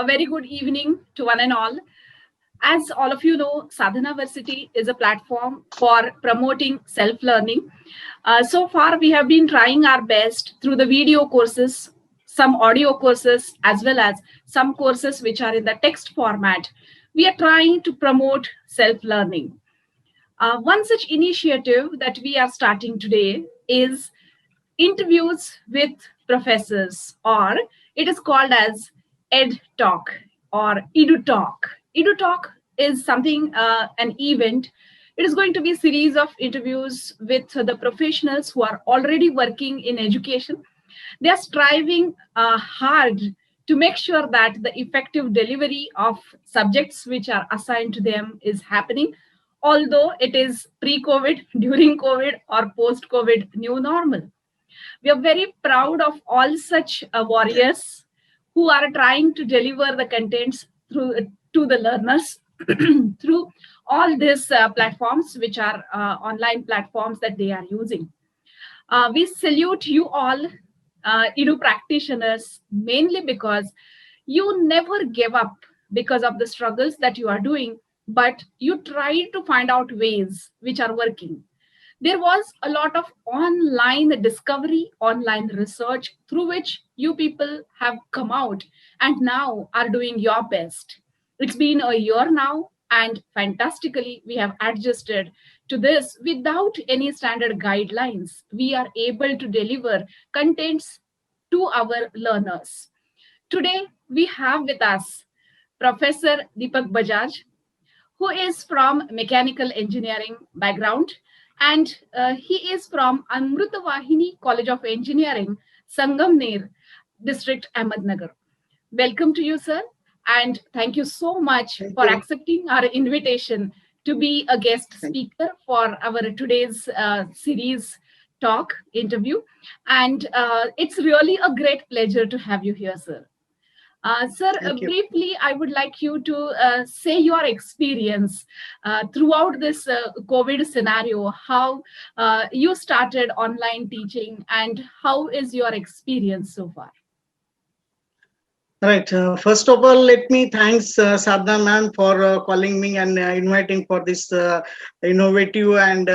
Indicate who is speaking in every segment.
Speaker 1: A very good evening to one and all. As all of you know, Sadhanavarsity is a platform for promoting self-learning. So far, we have been trying our best through the video courses, some audio courses, as well as some courses which are in the text format. We are trying to promote self-learning. One such initiative that we are starting today is interviews with professors, or it is called as EdTalk or EduTalk. EduTalk is something, an event. It is going to be a series of interviews with the professionals who are already working in education. They are striving hard to make sure that the effective delivery of subjects which are assigned to them is happening, although it is pre-COVID, during COVID, or post-COVID new normal. We are very proud of all such warriors who are trying to deliver the contents through to the learners through all these platforms, which are online platforms that they are using. We salute you all, Edu practitioners, mainly because you never give up because of the struggles that you are doing, but you try to find out ways which are working. There was a lot of online discovery, online research through which you people have come out and now are doing your best. It's been a year now, and fantastically, we have adjusted to this without any standard guidelines. We are able to deliver contents to our learners. Today, we have with us Professor Dipak Bajaj, who is from mechanical engineering background, and he is from Amrutvahini College of Engineering, Sangamner, District, Ahmednagar. Welcome to you, sir, and thank you so much
Speaker 2: Thank
Speaker 1: for
Speaker 2: you.
Speaker 1: accepting our invitation to be a guest speaker for our today's series talk interview. And it's really a great pleasure to have you here, sir. Sir,
Speaker 2: Thank you.
Speaker 1: briefly, I would like you to say your experience throughout this COVID scenario, how you started online teaching, and how is your experience so far?
Speaker 2: Right. First of all, let me thanks Sadhana ma'am for calling me and inviting for this innovative and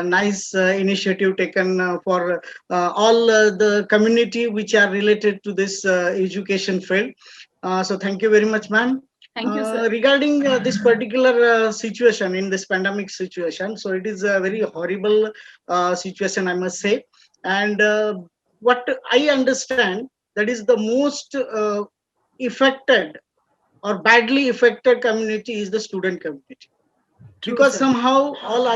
Speaker 2: nice initiative taken for all the community which are related to this education field. So thank you very much, ma'am.
Speaker 1: Thank you, sir.
Speaker 2: Regarding this particular situation in this pandemic situation, so it is a very horrible situation, I must say. And what I understand, that is the most affected or badly affected community is the student community.
Speaker 1: True,
Speaker 2: Because
Speaker 1: sir.
Speaker 2: somehow all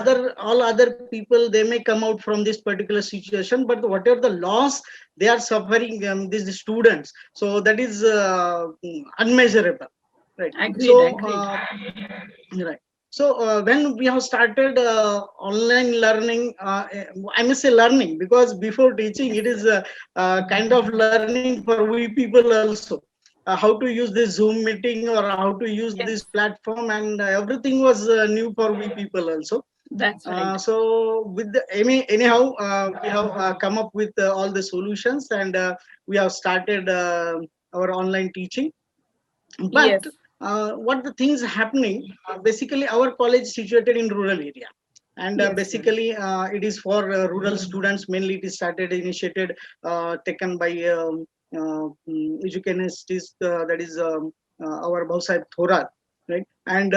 Speaker 2: other people, they may come out from this particular situation, but whatever the loss they are suffering, these students, so that is unmeasurable, right?
Speaker 1: Agreed,
Speaker 2: So
Speaker 1: agreed.
Speaker 2: right. So when we have started online learning, I must say learning, because before teaching, it is kind of learning for we people also. How to use this Zoom meeting or how to use this
Speaker 1: Yes,
Speaker 2: platform, and everything was new for we people also.
Speaker 1: that's right.
Speaker 2: So with anyhow, we have come up with all the solutions, and we have started our online teaching. But
Speaker 1: Yes,
Speaker 2: what the things happening, basically our college situated in rural area, and
Speaker 1: yes, sir.
Speaker 2: basically it is for rural students mainly. It is started initiated, taken by educationists, that is our Bhausaheb Thorat, right? And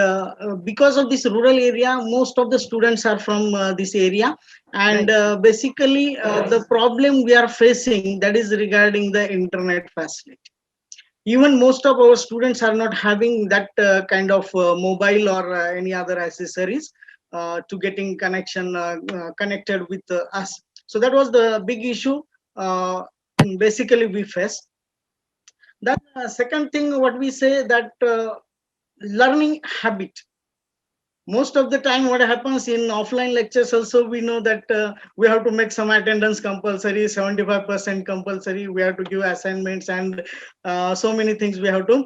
Speaker 2: because of this rural area, most of the students are from this area, and
Speaker 1: Right.
Speaker 2: basically the problem we are facing, that is regarding the internet facility. Even most of our students are not having that kind of mobile or any other accessories to getting connection connected with us. So that was the big issue uh, basically we faced. Then second thing, what we say, that learning habit. Most of the time what happens in offline lectures also, we know that we have to make some attendance compulsory, 75% compulsory, we have to give assignments, and so many things we have to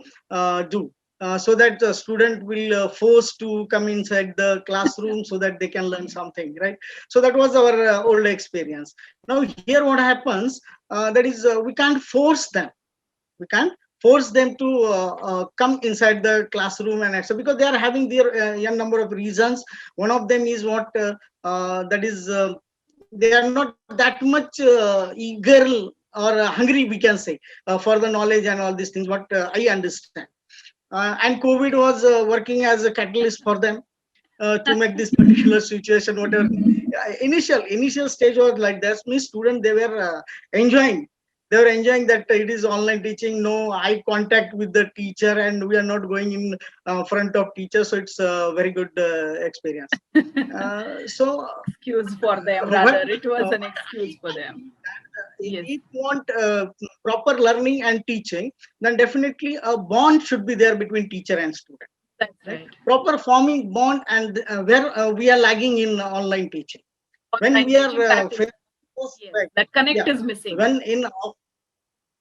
Speaker 2: do, so that the student will force to come inside the classroom so that they can learn something, right? So that was our old experience. Now here what happens, that is we can't force them, we can't force them to come inside the classroom and etc., because they are having their n number of reasons. One of them is what that is they are not that much eager or hungry, we can say, for the knowledge and all these things, what I understand. And COVID was working as a catalyst for them to make this particular situation whatever. Initial stage was like that, means student, they were enjoying, that it is online teaching, no eye contact with the teacher, and we are not going in front of teacher, so it's a very good experience. So
Speaker 1: Excuse for them,
Speaker 2: but
Speaker 1: rather. It was an excuse for them.
Speaker 2: if
Speaker 1: Yes,
Speaker 2: we want proper learning and teaching, then definitely a bond should be there between teacher and student,
Speaker 1: that's
Speaker 2: right?
Speaker 1: right.
Speaker 2: Proper forming bond, and where we are lagging in online teaching. When
Speaker 1: Online
Speaker 2: we are
Speaker 1: teaching, that is, yes,
Speaker 2: right,
Speaker 1: that connect
Speaker 2: yeah,
Speaker 1: is missing.
Speaker 2: when in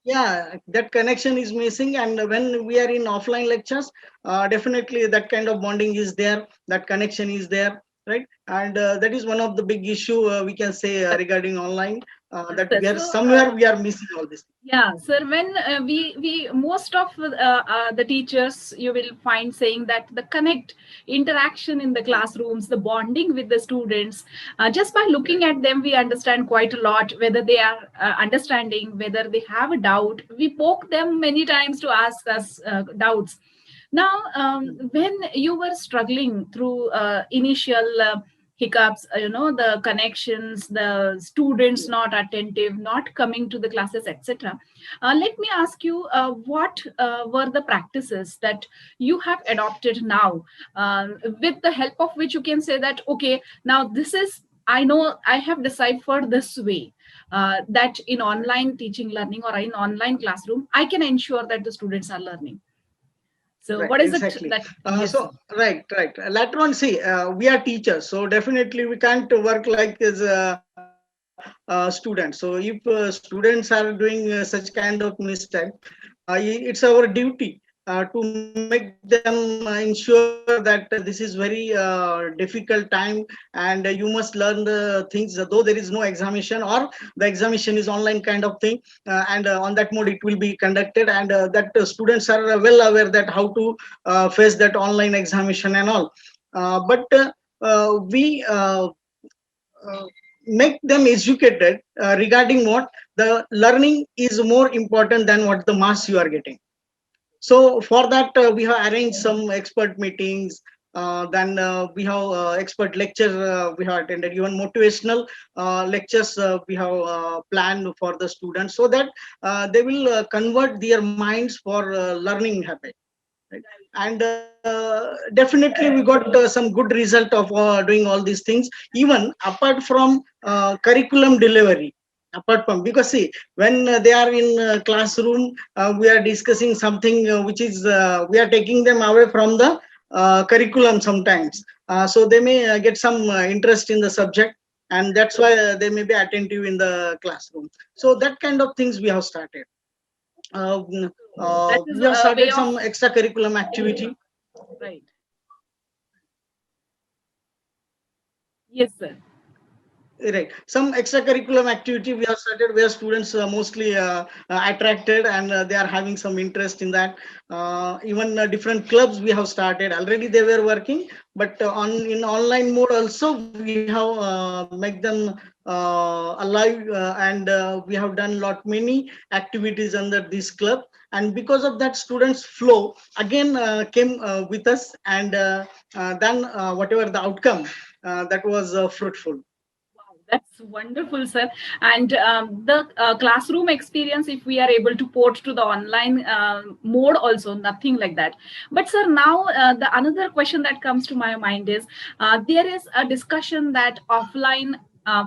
Speaker 2: yeah, that connection is missing, and when we are in offline lectures, definitely that kind of bonding is there, that connection is there, right? And that is one of the big issue we can say regarding online,
Speaker 1: Yes,
Speaker 2: that
Speaker 1: sir.
Speaker 2: we are
Speaker 1: So,
Speaker 2: somewhere we are missing all this.
Speaker 1: yeah, sir. When we most of the teachers you will find saying that the connect interaction in the classrooms, the bonding with the students, just by looking at them, we understand quite a lot whether they are understanding, whether they have a doubt. We poke them many times to ask us doubts. Now, when you were struggling through initial hiccups, the connections, the students not attentive, not coming to the classes, etc., let me ask you, what were the practices that you have adopted now, with the help of which you can say that, okay, now this is, I know I have decided for this way, that in online teaching learning or in online classroom, I can ensure that the students are learning. So
Speaker 2: Right,
Speaker 1: what is it
Speaker 2: exactly.
Speaker 1: that, yes,
Speaker 2: So right. Later on, see, we are teachers, so definitely we can't work like as students. So if students are doing such kind of mistake, it's our duty to make them ensure that this is very difficult time, and you must learn the things, though there is no examination, or the examination is online kind of thing, and on that mode it will be conducted, and that students are well aware that how to face that online examination and all. But we make them educated regarding what the learning is more important than what the marks you are getting. So for that, we have arranged some expert meetings. Then we have expert lectures we have attended, even motivational lectures we have planned for the students, so that they will convert their minds for learning habit. Right? And definitely we got some good result of doing all these things, even apart from curriculum delivery. Apart from, because see, when they are in classroom, we are discussing something which is we are taking them away from the curriculum sometimes, so they may get some interest in the subject, and that's why they may be attentive in the classroom. So that kind of things we have started. uh,
Speaker 1: that is
Speaker 2: we have
Speaker 1: a way
Speaker 2: started
Speaker 1: of,
Speaker 2: some extracurriculum activity.
Speaker 1: right? Yes, sir.
Speaker 2: Right, some extracurriculum activity we have started, where students mostly attracted, and they are having some interest in that. Even different clubs we have started already, they were working, but on in online mode also we have make them alive, and we have done lot many activities under this club, and because of that, students flow again came with us, and then whatever the outcome, that was fruitful.
Speaker 1: Wow, that's wonderful, sir. And the classroom experience, if we are able to port to the online mode, also nothing like that. But sir, now the another question that comes to my mind is, there is a discussion that offline.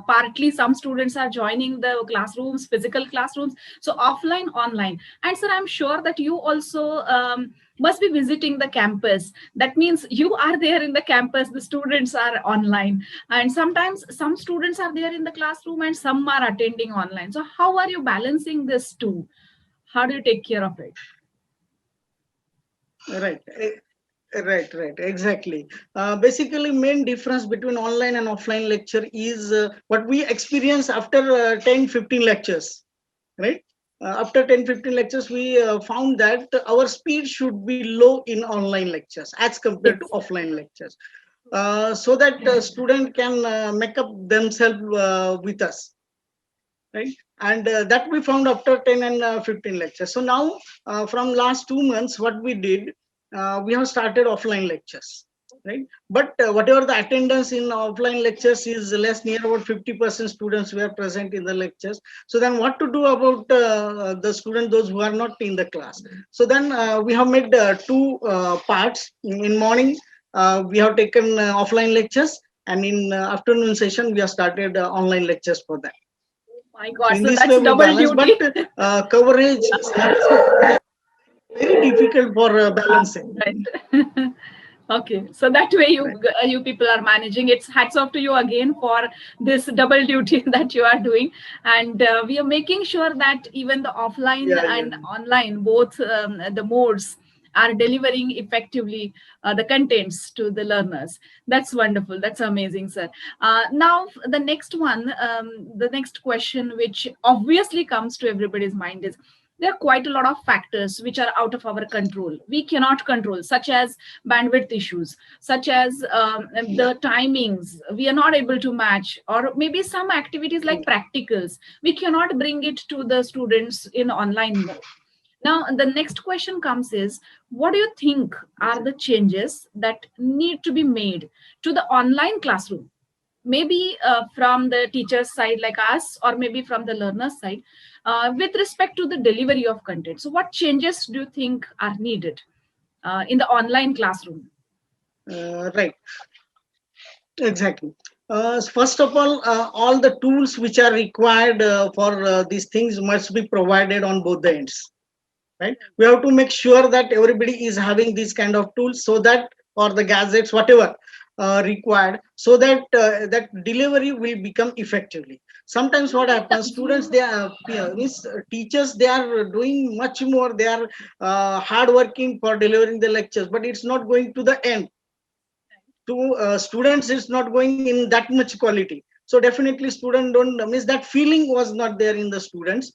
Speaker 1: Partly, some students are joining the classrooms, physical classrooms, so offline, online. And sir, I'm sure that you also must be visiting the campus. That means you are there in the campus, the students are online, and sometimes some students are there in the classroom and some are attending online. So how are you balancing this two? How do you take care of it?
Speaker 2: Right. Right, exactly. Basically, main difference between online and offline lecture is what we experience after 10, 15 lectures, right? after 10-15 lectures, we found that our speed should be low in online lectures as compared to
Speaker 1: Yes.
Speaker 2: offline lectures, so that student can make up themselves with us, right? And that we found after 10 and 15 lectures. So now, from last 2 months, what we did, we have started offline lectures, right? But whatever the attendance in offline lectures is less, near about 50% students were present in the lectures. So then what to do about the students, those who are not in the class? So then we have made two parts. In morning, we have taken offline lectures, and in afternoon session, we have started online lectures for that.
Speaker 1: My
Speaker 2: So
Speaker 1: God,
Speaker 2: in
Speaker 1: so
Speaker 2: this
Speaker 1: that's
Speaker 2: way we
Speaker 1: double
Speaker 2: balance, but
Speaker 1: duty.
Speaker 2: coverage very difficult for balancing.
Speaker 1: Right. Okay, so that way
Speaker 2: Right.
Speaker 1: you people are managing. It's hats off to you again for this double duty that you are doing, and we are making sure that even the offline
Speaker 2: Yeah, yeah.
Speaker 1: and online, both the modes, are delivering effectively the contents to the learners. That's wonderful. That's amazing, sir. Now the next one, the next question, which obviously comes to everybody's mind is, there are quite a lot of factors which are out of our control. We cannot control, such as bandwidth issues, such as
Speaker 2: Yeah.
Speaker 1: the timings we are not able to match, or maybe some activities like practicals we cannot bring it to the students in online mode. Now the next question comes is, what do you think are the changes that need to be made to the online classroom, maybe from the teacher's side like us, or maybe from the learner's side, with respect to the delivery of content? So what changes do you think are needed in the online classroom?
Speaker 2: Right. Exactly. First of all the tools which are required for these things must be provided on both the ends. Right. We have to make sure that everybody is having these kind of tools, so that, or the gadgets, whatever required, so that that delivery will become effectively. Sometimes what happens, students, they are, means teachers, they are doing much more, they are hard working for delivering the lectures, but it's not going to the end to students, it's not going in that much quality. So definitely student don't miss, that feeling was not there in the students.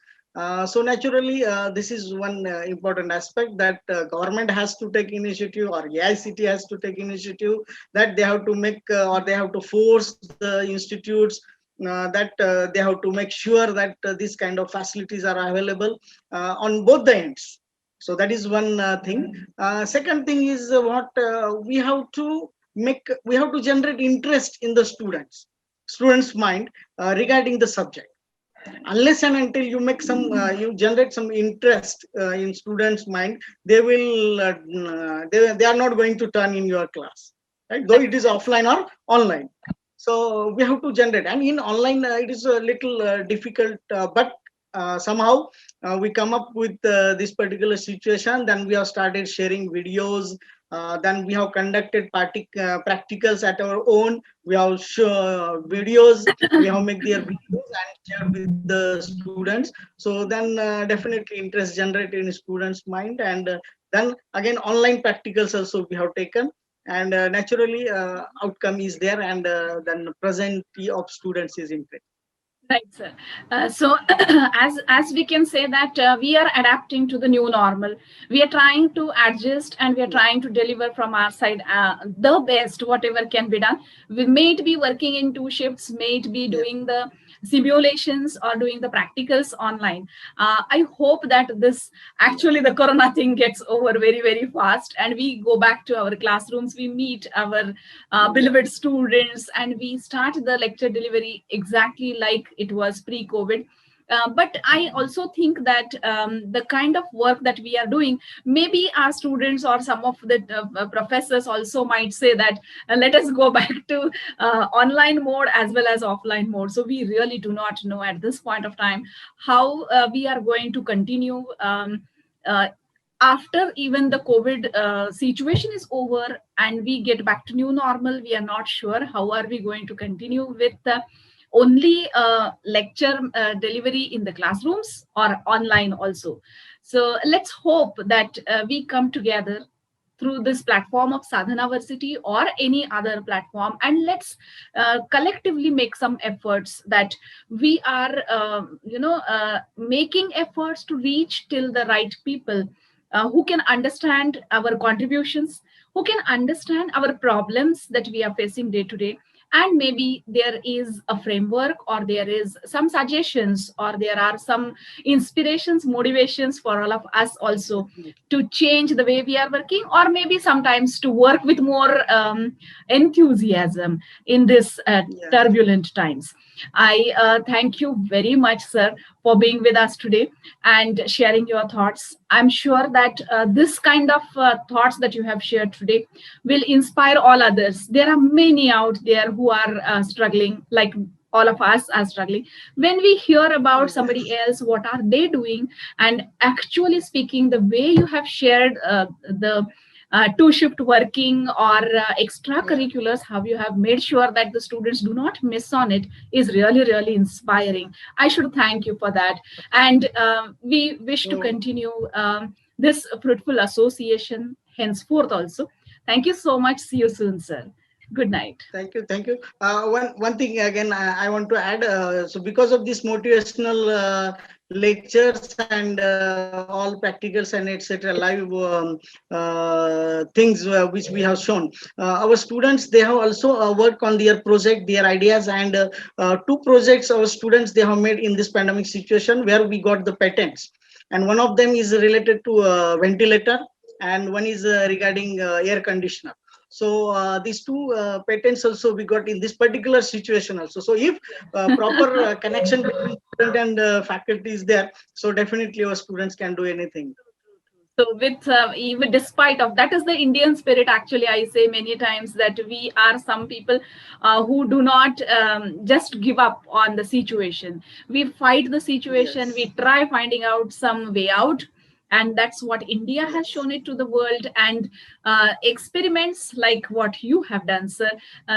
Speaker 2: So naturally, this is one important aspect that government has to take initiative, or AICT has to take initiative, that they have to make or they have to force the institutes that they have to make sure that these kind of facilities are available on both the ends. So that is one thing. Second thing is what we have to generate interest in the students mind regarding the subject. Unless and until you make some you generate some interest in students mind, they will they are not going to turn in your class, right, though
Speaker 1: Right.
Speaker 2: it is offline or online. So we have to generate, and in online it is a little difficult, but somehow we come up with this particular situation. Then we have started sharing videos, then we have conducted practicals at our own. We have videos, we have make their videos and shared with the students. So then definitely interest generated in students mind. And then again online practicals also we have taken, and naturally outcome is there, and then present of students is increased.
Speaker 1: Right, sir. So, as we can say that we are adapting to the new normal, we are trying to adjust and we are
Speaker 2: Yeah.
Speaker 1: trying to deliver from our side the best, whatever can be done. We may it be working in two shifts, may it be
Speaker 2: Yeah.
Speaker 1: doing the simulations or doing the practicals online. I hope that this actually the corona thing gets over very, very fast and we go back to our classrooms. We meet our beloved students and we start the lecture delivery exactly like it was pre-COVID. But I also think that the kind of work that we are doing, maybe our students or some of the professors also might say that let us go back to online mode as well as offline mode. So we really do not know at this point of time how we are going to continue uh, after even the COVID situation is over and we get back to new normal. We are not sure how are we going to continue with only lecture delivery in the classrooms or online also. So let's hope that we come together through this platform of Sadhanavarsity or any other platform, and let's collectively make some efforts that we are making efforts to reach till the right people who can understand our contributions, who can understand our problems that we are facing day to day. And maybe there is a framework, or there is some suggestions, or there are some inspirations, motivations for all of us also to change the way we are working, or maybe sometimes to work with more enthusiasm in this turbulent times. I thank you very much, sir, for being with us today and sharing your thoughts. I'm sure that this kind of thoughts that you have shared today will inspire all others. There are many out there who are struggling, like all of us are struggling. When we hear about somebody else, what are they doing, and actually speaking, the way you have shared the two shift working or extracurriculars, how you have made sure that the students do not miss on it, is really, really inspiring. I should thank you for that. And we wish to continue this fruitful association henceforth also. Thank you so much. See you soon, sir. Good night.
Speaker 2: Thank you. Thank you. One thing again, I want to add. So because of this motivational lectures and all practicals and etc. live things which we have shown, our students, they have also worked on their project, their ideas, and two projects our students, they have made in this pandemic situation where we got the patents. And one of them is related to ventilator, and one is regarding air conditioner. So these two patents also we got in this particular situation also. So if proper connection between student and faculty is there, so definitely our students can do anything.
Speaker 1: So with even despite of that, is the Indian spirit. Actually, I say many times that we are some people who do not just give up on the situation. We fight the situation.
Speaker 2: Yes.
Speaker 1: We try finding out some way out. And that's what India has shown it to the world. And experiments like what you have done, sir,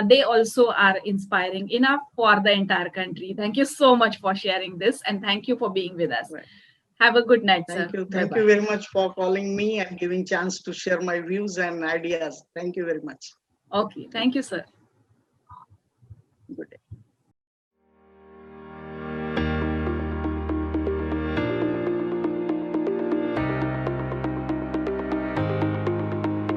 Speaker 1: they also are inspiring enough for the entire country. Thank you so much for sharing this, and thank you for being with us.
Speaker 2: Right.
Speaker 1: Have a good night, sir.
Speaker 2: Thank you. Thank you very much for calling me and giving chance to share my views and ideas. Thank you very much.
Speaker 1: Okay. Thank you, sir.